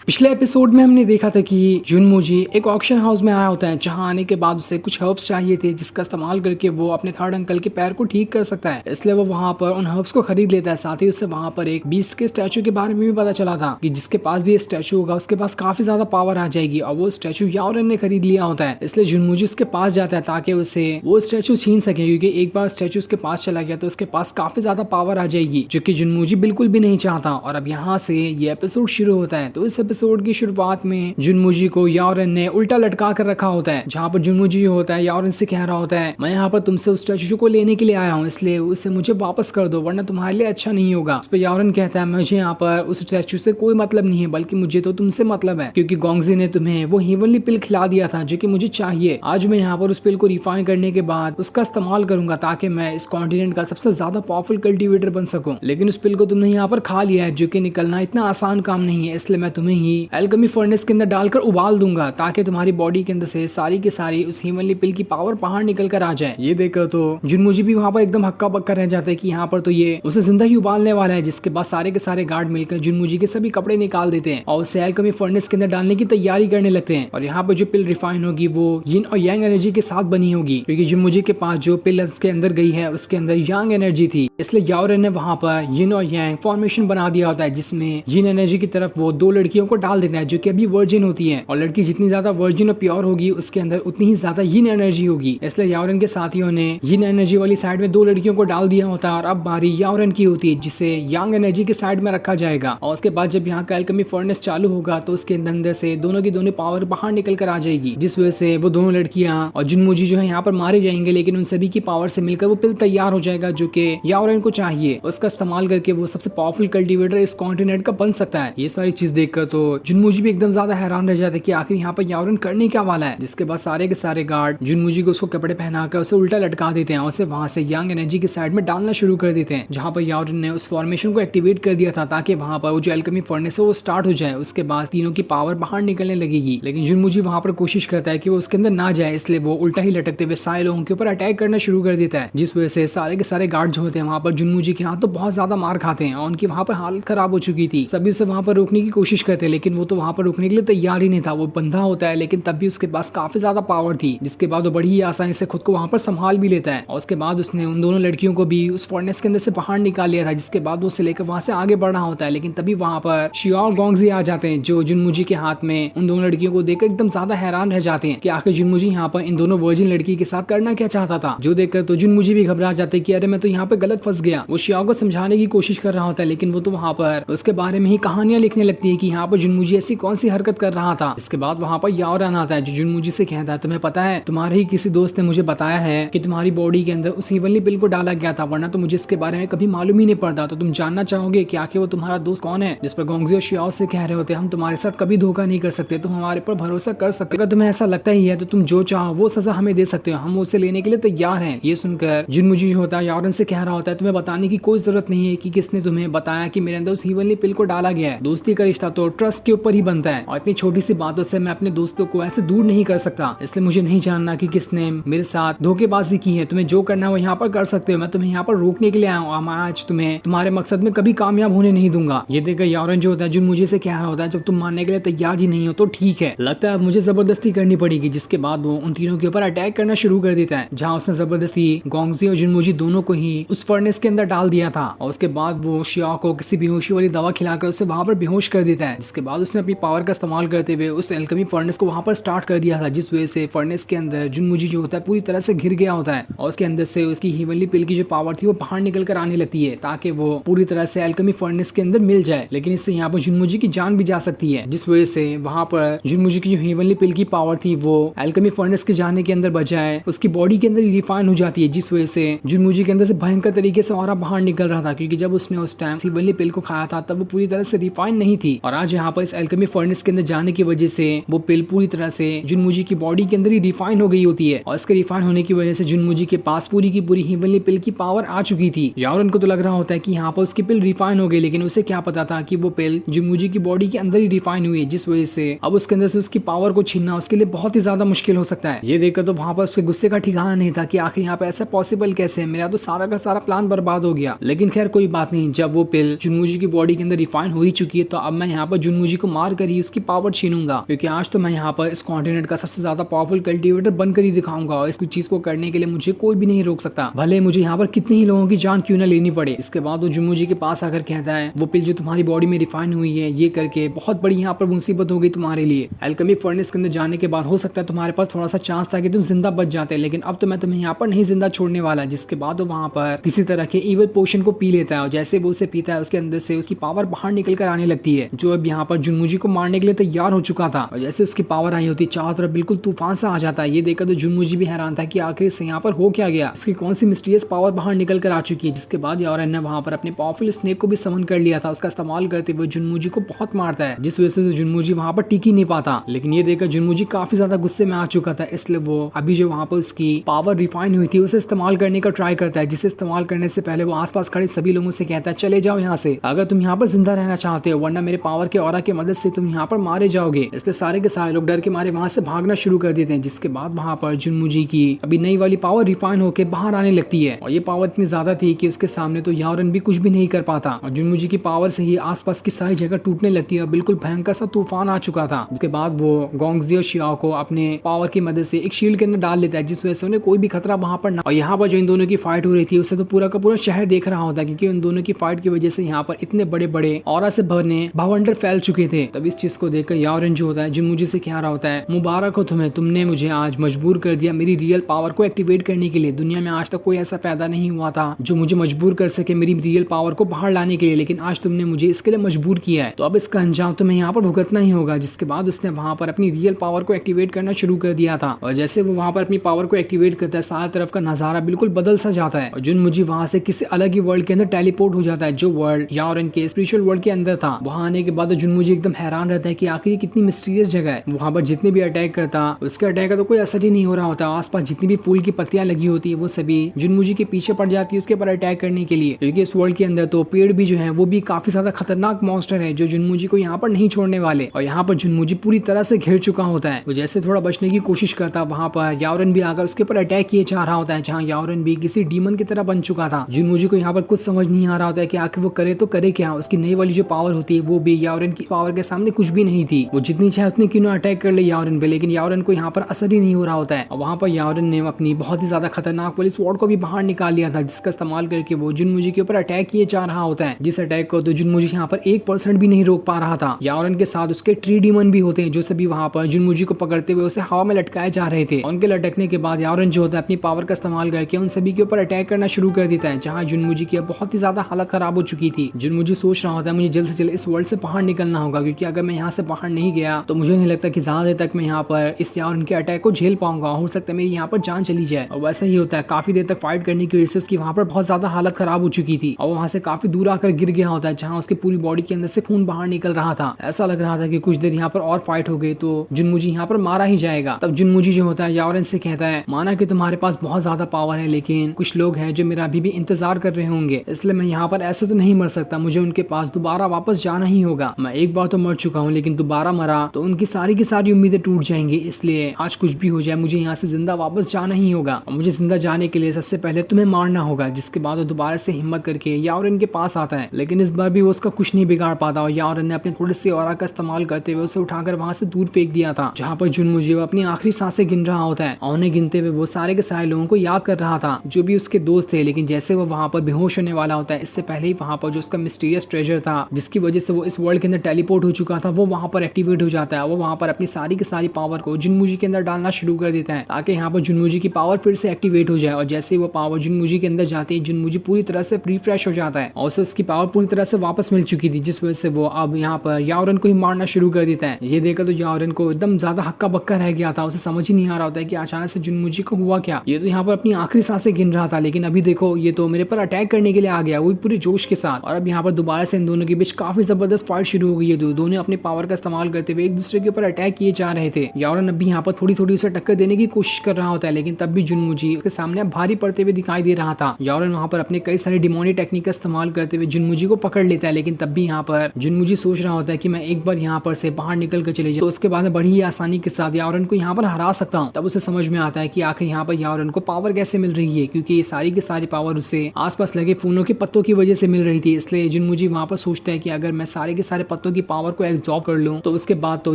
पिछले एपिसोड में हमने देखा था कि जुनमुजी एक ऑक्शन हाउस में आया होता है, जहां आने के बाद उसे कुछ हर्ब्स चाहिए थे जिसका इस्तेमाल करके वो अपने थर्ड अंकल के पैर को ठीक कर सकता है। इसलिए वो वहां पर उन हर्ब्स को खरीद लेता है। साथ ही उसे वहां पर एक बीस्ट के स्टैचू के बारे में भी पता चला था कि जिसके पास भी ये स्टैचू होगा उसके पास काफी ज्यादा पावर आ जाएगी, और वो स्टैचू याओरेन ने खरीद लिया होता है। इसलिए जुनमुजी उसके पास जाता है ताकि उसे वो स्टैचू छीन सके, क्योंकि एक बार स्टैचू उसके पास चला गया तो उसके पास काफी ज्यादा पावर आ जाएगी, जो कि जुनमुजी बिल्कुल भी नहीं चाहता। और अब यहाँ से ये एपिसोड शुरू होता है। तो इस एपिसोड की शुरुआत में जुनमुजी को याओरेन ने उल्टा लटका कर रखा होता है, जहाँ पर जुनमुजी जो होता है याओरेन से कह रहा होता है, मैं यहाँ पर तुमसे उस स्टैचू को लेने के लिए आया हूँ, इसलिए उसे मुझे वापस कर दो वरना तुम्हारे लिए अच्छा नहीं होगा। उस पर याओरेन कहता है, मुझे यहाँ पर उस स्टैचू से कोई मतलब नहीं है, बल्कि मुझे तो तुमसे मतलब है, क्योंकि गोंगजी ने तुम्हें वो हेवनली पिल खिला दिया था जो कि मुझे चाहिए। आज मैं यहाँ पर उस पिल को रिफाइन करने के बाद उसका इस्तेमाल करूंगा ताकि मैं इस कॉन्टिनेंट का सबसे ज्यादा पावरफुल कल्टीवेटर बन सकूं। लेकिन उस पिल को तुमने यहाँ पर खा लिया है, जो कि निकलना इतना आसान काम नहीं है, इसलिए मैं तुम्हें ही एल्केमी फर्नेस के अंदर डालकर उबाल दूंगा ताकि तुम्हारी बॉडी के अंदर से सारी की सारी उस हेवनली पिल की पावर बाहर निकल कर आ जाए। ये देखकर तो जुनमुजी भी वहां पर एकदम हक्का बक्का रह जाता है कि यहाँ पर तो ये उसे जिंदा ही उबालने वाला है। जिसके बाद सारे के सारे गार्ड मिलकर जुनमुजी के सभी कपड़े निकाल देते हैं और उसे एल्केमी फर्नेस के अंदर डालने की तैयारी करने लगते हैं। और यहाँ पर जो पिल रिफाइन होगी वो यिन और यांग एनर्जी के साथ बनी होगी, क्योंकि जुनमुजी के पास जो पिल उसके अंदर गई है उसके अंदर यांग एनर्जी थी। इसलिए याओरेन ने वहां पर यिन और यांग फॉर्मेशन बना दिया होता है, जिसमें यिन एनर्जी की तरफ वो दो लड़कियों को डाल देता है जो कि अभी वर्जिन होती है, और लड़की जितनी ज्यादा वर्जिन और प्योर होगी उसके अंदर उतनी ही ज्यादा यिन एनर्जी होगी। इसलिए याओरेन के साथियों ने यिन एनर्जी वाली साइड में दो लड़कियों को डाल दिया होता है, और अब बारी याओरेन की होती है जिसे यांग एनर्जी के साइड में रखा जाएगा। और उसके बाद जब यहाँ का एल्केमी फर्नेस चालू होगा तो उसके अंदर से दोनों की दोनों पावर बाहर निकल कर आ जाएगी, जिस वजह से वो दोनों लड़कियां और जुनमुजी जो है यहाँ पर मारे जाएंगे। लेकिन उन सभी की पावर से मिलकर वो पिल तैयार हो जाएगा जो कि याओरेन को चाहिए। उसका इस्तेमाल करके वो सबसे पावरफुल कल्टीवेटर इस कॉन्टिनेंट का बन सकता है। ये सारी चीज देखकर तो जुनमुजी भी एकदम ज्यादा हैरान रह जाता है कि आखिर यहाँ पर याओरेन करने क्या वाला है। जिसके बाद सारे के सारे गार्ड जुनमुजी को उसको कपड़े पहनाकर उसे उल्टा लटका देते हैं और उसे वहां से यांग एनर्जी की साइड में डालना शुरू कर देते हैं, जहाँ पर याओरेन ने उस फॉर्मेशन को एक्टिवेट कर दिया था ताकि वहां पर वो जो एल्केमी फर्नेस है वो स्टार्ट हो जाए। उसके बाद तीनों की पावर बाहर निकलने लगेगी। लेकिन जुनमुजी वहां पर कोशिश करता है कि वो उसके अंदर ना जाए, इसलिए वो उल्टा ही लटकते हुए सारे लोगों के ऊपर अटैक करना शुरू कर देता है, जिस वजह से सारे के सारे गार्ड जो होते हैं वहां पर जुनमुजी के हाथ तो बहुत ज्यादा मार खाते हैं और उनकी वहां पर हालत खराब हो चुकी थी। सभी से वहां पर रोकने की कोशिश करते हैं, लेकिन वो तो वहां पर रोकने के लिए तैयार ही नहीं था। वो बंधा होता है लेकिन तब भी उसके पास काफी ज्यादा पावर थी, जिसके बाद वो बड़ी ही आसानी से खुद को वहां पर संभाल भी लेता है। और उसके बाद उसने उन दोनों लड़कियों को भी उस फर्नेस के अंदर से बाहर निकाल लिया था, जिसके बाद वो उसे लेकर वहां से आगे बढ़ रहा होता है। लेकिन तभी वहां पर शिया और गोंगजी आ जाते हैं, जो जुनमुजी के हाथ में उन दोनों लड़कियों को देखकर एकदम ज्यादा हैरान रह जाते हैं कि आखिर जुनमुजी यहाँ पर इन दोनों वर्जिन लड़की के साथ करना क्या चाहता था। जो देखकर तो जुनमुजी भी घबरा जाते हैं कि अरे मैं तो यहाँ पे गलत फंस गया। वो शिया को समझाने की कोशिश कर रहा होता है, लेकिन वो तो वहां पर उसके बारे में ही कहानियां लिखने लगती है कि यहाँ पर जुनमुजी ऐसी कौन सी हरकत कर रहा था। इसके बाद वहां पर याओरेन आता है जो जुनमुजी से कहता है, तुम्हें पता है तुम्हारे ही किसी दोस्त ने मुझे बताया है कि तुम्हारी बॉडी के अंदर उस हेवनली पिल को डाला गया था, वरना तो मुझे इसके बारे में कभी मालूम ही नहीं पड़ता। तो तुम जानना चाहोगे कि आखिर वो तुम्हारा दोस्त कौन है। जिस पर गोंगजी और शियाओ से कह रहे होते हैं, हम तुम्हारे साथ कभी धोखा नहीं कर सकते, तुम हमारे पर भरोसा कर सकते, अगर तुम्हें ऐसा लगता ही है तो तुम जो चाहो वो सजा हमें दे सकते हो, हम उसे लेने के लिए तैयार हैं। ये सुनकर जुनमुजी होता है याओरेन से कह रहा होता है, तुम्हें बताने की कोई जरूरत नहीं है कि किसने तुम्हें बताया कि मेरे अंदर उस हेवनली पिल को डाला गया है। दोस्ती का रिश्ता तो ट्रस्ट के ऊपर ही बनता है, और इतनी छोटी सी बातों से मैं अपने दोस्तों को ऐसे दूर नहीं कर सकता, इसलिए मुझे नहीं जानना कि किसने मेरे साथ धोखेबाजी की है। तुम्हें जो करना है वो यहाँ पर कर सकते हो, मैं तुम्हें यहाँ पर रोकने के लिए आया हूँ, मैं आज तुम्हें तुम्हारे मकसद में कभी कामयाब होने नहीं दूंगा। ये देखकर याओरेन जो होता है जुनमुजी से कह रहा होता है, जब तुम मानने के लिए तैयार ही नहीं हो तो ठीक है, लगता है मुझे जबरदस्ती करनी पड़ेगी। जिसके बाद वो उन तीनों के ऊपर अटैक करना शुरू कर देता है, जहाँ उसने जबरदस्ती गोंगजी और जुनमुजी दोनों को ही उस फर्नेस के अंदर डाल दिया था। और उसके बाद वो शिया को किसी बेहोशी वाली दवा खिलाकर उसे वहां पर बेहोश कर देता है। जिसके बाद उसने अपनी पावर का इस्तेमाल करते हुए उस एल्केमी फर्नेस को वहां पर स्टार्ट कर दिया था, जिस वजह से फर्नेस के अंदर जुनमुजी जो होता है पूरी तरह से घिर गया होता है, और उसके अंदर से उसकी हेवनली पिल की जो पावर थी वो बाहर निकल कर आने लगती है ताकि वो पूरी तरह से एल्केमी फर्नेस के अंदर मिल जाए। लेकिन इससे यहाँ पर जुनमुजी की जान भी जा सकती है, जिस वजह से वहां पर जुनमुजी की जो हेवनली पिल की पावर थी वो एल्केमी फर्नेस के जाने के अंदर बजाय उसकी बॉडी के अंदर रिफाइन हो जाती है, जिस वजह से जुनमुजी के अंदर से भयंकर तरीके से ऑरा बाहर निकल रहा था, क्योंकि जब उसने उस टाइम हेवनली पिल को खाया था तब वो पूरी तरह से रिफाइन नहीं थी। और आज यहाँ पर इस एल्केमी फर्नेस के अंदर जाने की वजह से वो पिल पूरी तरह से जुनमुजी की बॉडी के अंदर ही रिफाइन हो गई होती है, और इसके रिफाइन होने की वजह से जुनमुजी के पास पूरी की पूरी हेवनली पिल की पावर आ चुकी थी। याओरेन को तो लग रहा होता है कि यहाँ पर उसकी पिल रिफाइन हो गई, लेकिन उसे क्या पता था कि वो पिल जुनमुजी की बॉडी के अंदर ही रिफाइन हुई है, जिस वजह से अब उसके अंदर से उसकी पावर को छीनना उसके लिए बहुत ही ज्यादा मुश्किल हो सकता है। ये देखकर तो वहां पर उसके गुस्से का ठिकाना नहीं था कि आखिर यहाँ पे ऐसा पॉसिबल कैसे है, मेरा तो सारा का सारा प्लान बर्बाद हो गया। लेकिन खैर कोई बात नहीं, जब वो पिल जुनमुजी की बॉडी के अंदर रिफाइन हो ही चुकी है तो अब मैं यहाँ पर जुनमुजी को मार कर ही उसकी पावर छीनूंगा, क्योंकि आज तो मैं यहाँ पर इस कॉन्टिनेंट का सबसे ज्यादा पावरफुल कल्टीवेटर बनकर ही दिखाऊंगा और इस चीज को करने के लिए मुझे कोई भी नहीं रोक सकता, भले मुझे यहाँ पर कितने ही लोगों की जान क्यों ना लेनी पड़े। इसके बाद वो जुनमुजी के पास आकर कहता है वो पिल जो तुम्हारी बॉडी में रिफाइन हुई है ये करके बहुत बड़ी यहाँ पर मुसीबत हो गई तुम्हारे लिए। एल्केमी फर्नेस के अंदर जाने के बाद हो सकता है तुम्हारे पास थोड़ा सा चांस था कि तुम जिंदा बच जाते, लेकिन अब तो मैं तुम्हें यहाँ पर नहीं जिंदा छोड़ने वाला। जिसके बाद वो वहाँ पर किसी तरह के इवल पोशन को पी लेता है और जैसे वो उसे पीता है उसके अंदर से उसकी पावर बाहर निकल कर आने लगती है, जो अब यहाँ पर जुनमुजी को मारने के लिए तैयार हो चुका था। और जैसे उसकी पावर आई होती चारों तरफ बिल्कुल तूफान सा आ जाता है। ये देखकर तो जुनमुजी भी हैरान था कि आखिर इससे यहाँ पर हो क्या गया, इसकी कौन सी मिस्टीरियस पावर बाहर निकल कर आ चुकी है। जिसके बाद यारन ने वहाँ पर अपने पावरफुल स्नेक को भी समन कर लिया था, उसका इस्तेमाल करते हुए जुनमुजी को बहुत मारता है, जिस वजह से जुनमुजी वहाँ पर टिक ही नहीं पाता। लेकिन ये देखकर जुनमुजी काफी ज्यादा गुस्से में आ चुका था, इसलिए वो अभी जो वहाँ पर उसकी पावर रिफाइन हुई थी उसे इस्तेमाल करने का ट्राई करता है, जिसे इस्तेमाल करने से पहले वो आसपास खड़े सभी लोगों से कहता है चले जाओ यहाँ से, अगर तुम यहाँ पर जिंदा रहना चाहते हो, वरना मेरे पावर के ऑरा की मदद से तुम यहाँ पर मारे जाओगे। इसलिए सारे के सारे लोग डर के मारे वहाँ से भागना शुरू कर देते हैं। जिसके बाद वहाँ पर जुनमुजी की अभी नई वाली पावर रिफाइन होकर बाहर आने लगती है और ये पावर इतनी ज्यादा थी कि उसके सामने तो यारन भी कुछ भी नहीं कर पाता और जुनमुजी की पावर से ही आसपास की सारी जगह टूटने लगती है और बिल्कुल भयंकर सा तूफान आ चुका था। उसके बाद वो गोंगजी और शियाओ को अपने पावर की मदद से एक शील्ड के अंदर डाल लेता है, जिस वजह से उन्हें कोई भी खतरा वहां पर ना। और यहाँ पर जो इन दोनों की फाइट हो रही थी उसे तो पूरा का पूरा शहर देख रहा होता है, क्योंकि उन दोनों की फाइट की वजह से यहाँ पर इतने बड़े बड़े ऑरा से भरने भवंडर फैल चुके थे। तब इस चीज को देखकर यारन जो होता है जुनमुजी से कह रहा होता है मुबारक हो तुम्हें, तुमने मुझे आज मजबूर कर दिया मेरी रियल पावर को एक्टिवेट करने के लिए। दुनिया में आज तक कोई ऐसा पैदा नहीं हुआ था जो मुझे मजबूर कर सके मेरी रियल पावर को बाहर लाने के लिए, लेकिन आज तुमने मुझे इसके लिए मजबूर किया है, तो अब इसका अंजाम तुम्हें यहाँ पर भुगतना ही होगा। जिसके बाद उसने वहां पर अपनी रियल पावर को एक्टिवेट करना शुरू कर दिया था और जैसे वो वहां पर अपनी पावर को एक्टिवेट करता है सारा तरफ का नजारा बिल्कुल बदल सा जाता है और जुनमुजी वहां से किसी अलग ही वर्ल्ड के अंदर टेलीपोर्ट हो जाता है, जो वर्ल्ड यारन के स्पिरिचुअल वर्ल्ड के अंदर था। वहां आने के बाद जुनमुजी एकदम हैरान रहता है कि आखिर कितनी मिस्टीरियस जगह है। वहां पर जितने भी अटैक करता उसके अटैक का तो कोई असर ही नहीं हो रहा होता, आसपास जितनी भी फूल की पत्तियां लगी होती है वो सभी जुनमुजी के पीछे पड़ जाती है उसके ऊपर अटैक करने के लिए, क्योंकि इस वर्ल्ड के अंदर तो पेड़ भी जो है वो भी काफी ज्यादा खतरनाक मॉन्स्टर है जो जुनमुजी को यहाँ पर नहीं छोड़ने वाले। और यहाँ पर जुनमुजी पूरी तरह से घिर चुका होता है, वो जैसे थोड़ा बचने की कोशिश करता वहां पर यारन भी आकर उसके ऊपर अटैक किए जा रहा होता है, जहाँ यारन भी किसी डीमन की तरह बन चुका था। जुनमुजी को यहाँ पर कुछ समझ नहीं आ रहा होता है कि आखिर वो करे तो करे क्या। उसकी नई वाली जो पावर होती है वो भी यारन की पावर के सामने कुछ भी नहीं थी, वो जितनी चाहे उतनी क्यों ना अटैक कर ले यारन पे, लेकिन यारन को यहाँ पर असर ही नहीं हो रहा होता है। और वहाँ पर यारन ने अपनी बहुत ही ज्यादा खतरनाक वाली स्वॉर्ड को भी बाहर निकाल लिया था, जिसका इस्तेमाल करके वो जुनमुजी के ऊपर अटैक किए जा रहा होता है, जिस अटैक को तो जुनमुजी यहाँ पर 1% भी नहीं रोक पा रहा था। यारन के साथ उसके ट्री डीमन भी होते हैं जो सभी वहाँ पर जुनमुजी को पकड़ते हुए उसे हवा में लटकाए जा रहे थे। उनके लटकने के बाद यारन जो होता है अपनी पावर का इस्तेमाल करके उन सभी के ऊपर अटैक करना शुरू कर देता है, जहाँ जुनमुजी की बहुत ही ज्यादा हालत खराब हो चुकी थी। जुनमुजी सोच रहा होता है मुझे जल्द से जल्द इस वर्ल्ड से बाहर निकलना होगा, क्योंकि अगर मैं यहाँ से बाहर नहीं गया तो मुझे नहीं लगता कि ज्यादा देर तक मैं यहाँ पर इस यारन के अटैक को झेल पाऊंगा, हो सकता है मेरी यहाँ पर जान चली जाए। और वैसा ही होता है, काफी देर तक फाइट करने की वजह से उसकी वहाँ पर बहुत ज्यादा हालत खराब हो चुकी थी और वहाँ से काफी दूर आकर गिर गया होता है, जहाँ उसकी पूरी बॉडी के अंदर से खून बाहर निकल रहा था। ऐसा लग रहा था कि कुछ देर यहाँ पर और फाइट हो गई तो जुनमुजी यहाँ पर मारा ही जाएगा। तब जुनमुजी जो होता है यारन से कहता है माना कि तुम्हारे पास बहुत ज्यादा पावर है, लेकिन कुछ लोग हैं जो मेरा अभी भी इंतजार कर रहे होंगे, इसलिए मैं यहाँ पर ऐसे तो नहीं मर सकता, मुझे उनके पास दोबारा वापस जाना ही होगा। मैं एक बार तो मर चुका हूँ, लेकिन दोबारा मरा तो उनकी सारी की सारी उम्मीदें टूट जाएंगी, इसलिए आज कुछ भी हो जाए मुझे यहाँ से जिंदा वापस जाना ही होगा और मुझे जिंदा जाने के लिए सबसे पहले तुम्हें मारना होगा। जिसके बाद वो दोबारा से हिम्मत करके यारन के पास आता है, लेकिन इस बार भी वो उसका कुछ नहीं बिगाड़ पाता और यारन ने अपने थोड़े से ऑरा का इस्तेमाल करते हुए उसे उठाकर वहां से दूर फेंक दिया था, जहाँ पर जुनमुजी अपनी आखिरी सांसें गिन रहा होता है और उन्हें गिनते हुए वो सारे के सारे लोगों को याद कर रहा था जो भी उसके दोस्त थे। लेकिन जैसे वो वहां पर बेहोश होने वाला होता है, इससे पहले ही वहां पर जो उसका मिस्टीरियस ट्रेजर था जिसकी वजह से वो इस वर्ल्ड के अंदर टेलीपोर्ट हो चुका था, वो वहां पर एक्टिवेट हो जाता है। वो वहां पर अपनी सारी की सारी पावर को जुनमुजी के अंदर डालना शुरू कर देता है, ताकि यहाँ पर जुनमुजी की पावर फिर से एक्टिवेट हो जाए। और जैसे वो पावर जुनमुजी के अंदर जाती है, जुनमुजी पूरी तरह से रिफ्रेश हो जाता है और उसे उसकी पावर पूरी तरह से वापस मिल चुकी थी, जिस वजह से वो अब यहाँ पर यारन को ही मारना शुरू कर देता है। ये देखकर तो यारन को एकदम ज्यादा हक्का बक्का रह गया था, उसे समझ ही नहीं आ रहा होता है कि अचानक से जुनमुजी को हुआ क्या। ये तो यहाँ पर अपनी आखिरी सांसें गिन रहा था, लेकिन अभी देखो ये तो मेरे पर अटैक करने के लिए आ गया, वो पूरे जोश के साथ। और अब यहाँ पर दोबारा से इन दोनों के बीच काफी जबरदस्त फाइट शुरू हो गई है। दोनों अपनी पावर का इस्तेमाल करते हुए एक दूसरे के ऊपर अटैक किए जा रहे थे। यारन अब भी यहाँ पर थोड़ी थोड़ी उसे टक्कर देने की कोशिश कर रहा होता है, लेकिन तब भी जुनमुजी उसके सामने भारी पड़ते हुए दिखाई दे रहा था। यारन वहाँ पर अपने कई सारे डिमोनी टेक्निक का इस्तेमाल करते हुए जुनमुजी को पकड़ लेता है, लेकिन तब भी यहाँ पर जुनमुजी सोच रहा होता है कि मैं एक बार यहाँ पर से बाहर निकल कर चले जाऊँ तो उसके बाद बड़ी ही आसानी के साथ यारन को यहाँ पर हरा सकता हूँ। तब उसे समझ में आता है कि आखिर यहाँ पर यारन को पावर कैसे मिल रही है, क्योंकि ये सारी की सारी पावर उसे आसपास लगे फूलों के पत्तों की वजह से मिल रही थी। इसलिए जुनमुजी वहाँ पर सोचता है कि अगर मैं सारे के सारे भूतों की पावर को एब्जॉर्ब कर लूं तो उसके बाद तो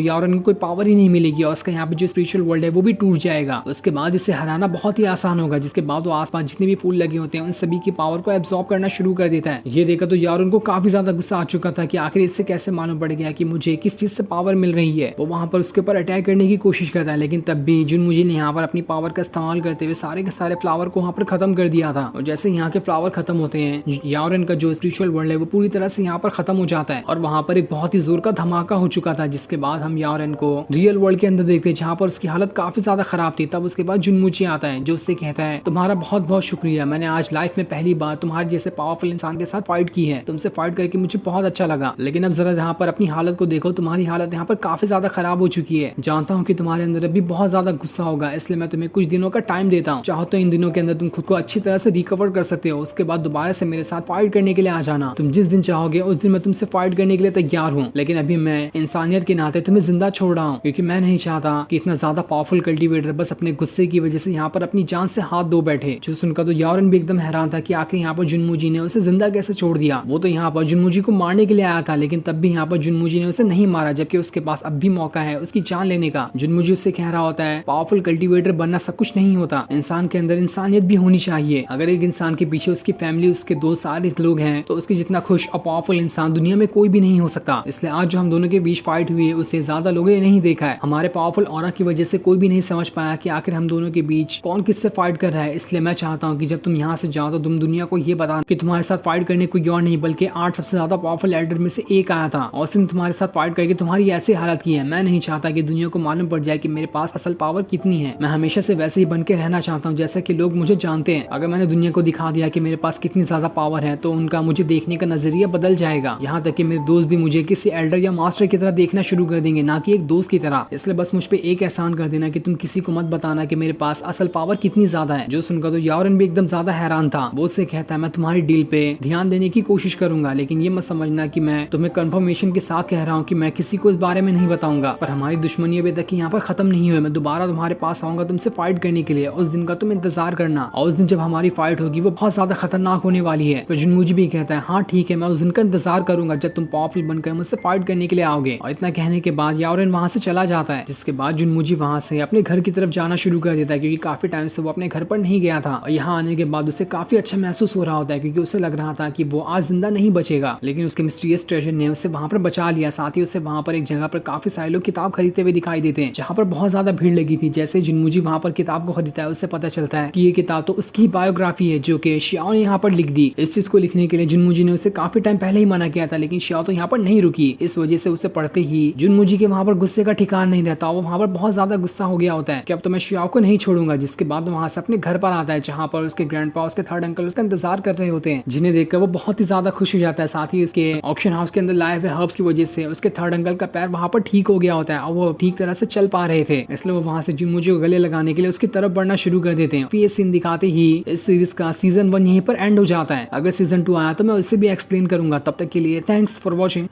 यारोन को कोई पावर ही नहीं मिलेगी और उसका यहाँ पे जो स्पिरिचुअल वर्ल्ड है वो भी टूट जाएगा। उसके बाद इसे हराना बहुत ही आसान होगा, जिसके बाद वो आसपास जितने भी फूल लगे होते हैं उन सभी की पावर को एब्जॉर्ब करना शुरू कर देता है। ये देखा तो यारोन को काफी ज्यादा गुस्सा आ चुका था कि आखिर इससे कैसे मालूम पड़ गया कि मुझे किस चीज से पावर मिल रही है। वो वहां पर उसके ऊपर अटैक करने की कोशिश करता है, लेकिन तब भी जुनमुजी ने यहाँ पर अपनी पावर का इस्तेमाल करते हुए सारे के सारे फ्लावर को वहाँ पर खत्म कर दिया था। और जैसे यहाँ के फ्लावर खत्म होते हैं, यारोन का जो स्पिरिचुअल वर्ल्ड है वो पूरी तरह से यहाँ पर खत्म हो जाता है और वहाँ पर एक बहुत ही जोर का धमाका हो चुका था। जिसके बाद हम यारोन को रियल वर्ल्ड के अंदर देखते हैं जहाँ पर उसकी हालत काफी ज्यादा खराब थी। तब उसके बाद जुनमुजी आता है जो उससे कहता है तुम्हारा बहुत बहुत शुक्रिया, मैंने आज लाइफ में पहली बार तुम्हारे जैसे पावरफुल इंसान के साथ फाइट की है, तुमसे फाइट करके मुझे बहुत अच्छा लगा। लेकिन अब जरा यहाँ पर अपनी हालत को देखो, तुम्हारी हालत यहाँ पर काफी ज्यादा खराब हो चुकी है। जानता हूँ कि तुम्हारे अंदर अभी बहुत ज्यादा गुस्सा होगा, इसलिए मैं तुम्हें कुछ दिनों का टाइम देता हूँ। चाहो तो इन दिनों के अंदर तुम खुद को अच्छी तरह से रिकवर कर सकते हो, उसके बाद दोबारा से मेरे साथ फाइट करने के लिए आ जाना। तुम जिस दिन चाहोगे उस दिन मैं तुमसे फाइट करने के लिए तैयार हूँ। लेकिन अभी मैं इंसानियत के नाते तुम्हें जिंदा छोड़ रहा हूँ, क्योंकि मैं नहीं चाहता कि इतना ज्यादा पावरफुल कल्टीवेटर बस अपने गुस्से की वजह से यहाँ पर अपनी जान से हाथ धो बैठे। जो सुनकर तो यारोन भी एकदम हैरान था कि आखिर यहाँ पर जुनमुजी ने उसे जिंदा कैसे छोड़ दिया। वो तो यहाँ पर जुनमुजी को मारने के लिए आया था, लेकिन तब भी यहाँ पर जुनमुजी ने उसे नहीं मारा, जबकि उसके पास अब भी मौका है उसकी जान लेने का। जुनमुजी उससे कह रहा होता है पावरफुल कल्टीवेटर बनना सब कुछ नहीं होता, इंसान के अंदर इंसानियत भी होनी चाहिए। अगर एक इंसान के पीछे उसकी फैमिली, उसके दोस्त, सारे लोग हैं तो उसके जितना खुश और पावरफुल इंसान दुनिया में कोई भी नहीं हो सकता। इसलिए आज जो हम दोनों के बीच फाइट हुई है उसे ज्यादा लोगों ने नहीं देखा है। हमारे पावरफुल ऑरा की वजह से कोई भी नहीं समझ पाया कि आखिर हम दोनों के बीच कौन किससे फाइट कर रहा है। इसलिए मैं चाहता हूँ कि जब तुम यहाँ से जाओ तो तुम दुनिया को ये बता कि तुम्हारे साथ फाइट करने कोई और नहीं बल्कि 8 सबसे ज्यादा पावरफुल एल्डर में से एक आया था और उसने तुम्हारे साथ फाइट करके तुम्हारी ऐसी हालत की है। मैं नहीं चाहता कि दुनिया को मालूम पड़ जाए कि मेरे पास असल पावर कितनी है। मैं हमेशा से वैसे ही बन के रहना चाहता हूँ जैसे कि लोग मुझे जानते हैं। अगर मैंने दुनिया को दिखा दिया कि मेरे पास कितनी ज्यादा पावर है तो उनका मुझे देखने का नजरिया बदल जाएगा। यहाँ तक कि मेरे दोस्त भी मुझे किसी एल्डर या मास्टर की तरह देखना शुरू कर देंगे, ना कि एक दोस्त की तरह। इसलिए बस मुझ पे एक एहसान कर देना कि तुम किसी को मत बताना कि मेरे पास असल पावर कितनी ज्यादा है। जो सुनकर तो यारोन भी एकदम ज्यादा हैरान था। वो उससे कहता है मैं तुम्हारी डील पे ध्यान देने की कोशिश करूंगा, लेकिन ये मत समझना कि मैं तुम्हें कंफर्मेशन के साथ कह रहा हूँ कि मैं किसी को इस बारे में नहीं बताऊंगा। पर हमारी दुश्मनी अभी तक यहाँ पर खत्म नहीं हुई। मैं दोबारा तुम्हारे पास आऊंगा तुमसे फाइट करने के लिए, उस दिन का तुम इंतजार करना। और उस दिन जब हमारी फाइट होगी वो बहुत ज्यादा खतरनाक होने वाली है। तो जुनमुजी भी कहता है हाँ ठीक है, मैं उस दिन का इंतजार करूंगा जब तुम पावरफुल बनकर मुझसे फाइट करने के लिए आओगे। और इतना कहने के बाद यारोन वहां से चला जाता है, जिसके बाद जुनमुजी वहां से अपने घर की तरफ जाना शुरू कर देता है, क्योंकि काफी टाइम से वो अपने घर पर नहीं गया था। और यहाँ आने के बाद उसे काफी अच्छा महसूस हो रहा होता है, क्योंकि उसे लग रहा था कि वो आज जिंदा नहीं बचेगा। लेकिन उसके मिस्टीरियस ट्रेजर ने उसे वहां पर बचा लिया। साथ ही उसे वहां पर एक जगह पर काफी सारे लोग किताब खरीदते हुए दिखाई देते हैं, जहाँ पर बहुत ज्यादा भीड़ लगी थी। जैसे जुनमुजी वहां पर किताब को खरीदता है उससे पता चलता है कि ये किताब तो उसकी बायोग्राफी है जो कि शियाओ ने यहाँ पर लिख दी। इस चीज को लिखने के लिए जुनमुजी ने उसे काफी टाइम पहले ही मना किया था, लेकिन शियाओ तो यहाँ पर नहीं रुकी। इस वजह से उसे पढ़ते ही जुनमुजी के वहां पर गुस्से का ठिकाना नहीं रहता। वो वहां पर बहुत ज्यादा गुस्सा हो गया होता है कि अब तो मैं शियाओ को नहीं छोड़ूंगा। जिसके बाद वहां से अपने घर पर आता है, जहाँ पर उसके ग्रैंडपा, उसके थर्ड अंकल उसका इंतजार कर रहे होते हैं, जिन्हें देखकर वो बहुत ही ज्यादा खुश हो जाता है। साथ ही उसके ऑक्शन हाउस के अंदर लाए हुए हर्ब्स की वजह से उसके थर्ड अंकल का पैर वहां पर ठीक हो गया होता है और वो ठीक तरह से चल पा रहे थे। इसलिए वो वहां से जुनमुजी को गले लगाने के लिए उसकी तरफ बढ़ना शुरू कर देते हैं। ये सीन दिखाते ही इस सीरीज का सीजन 1 यहीं पर एंड हो जाता है। अगर सीजन 2 आया तो मैं उससे भी एक्सप्लेन करूंगा। तब तक के लिए थैंक्स फॉर वॉचिंग।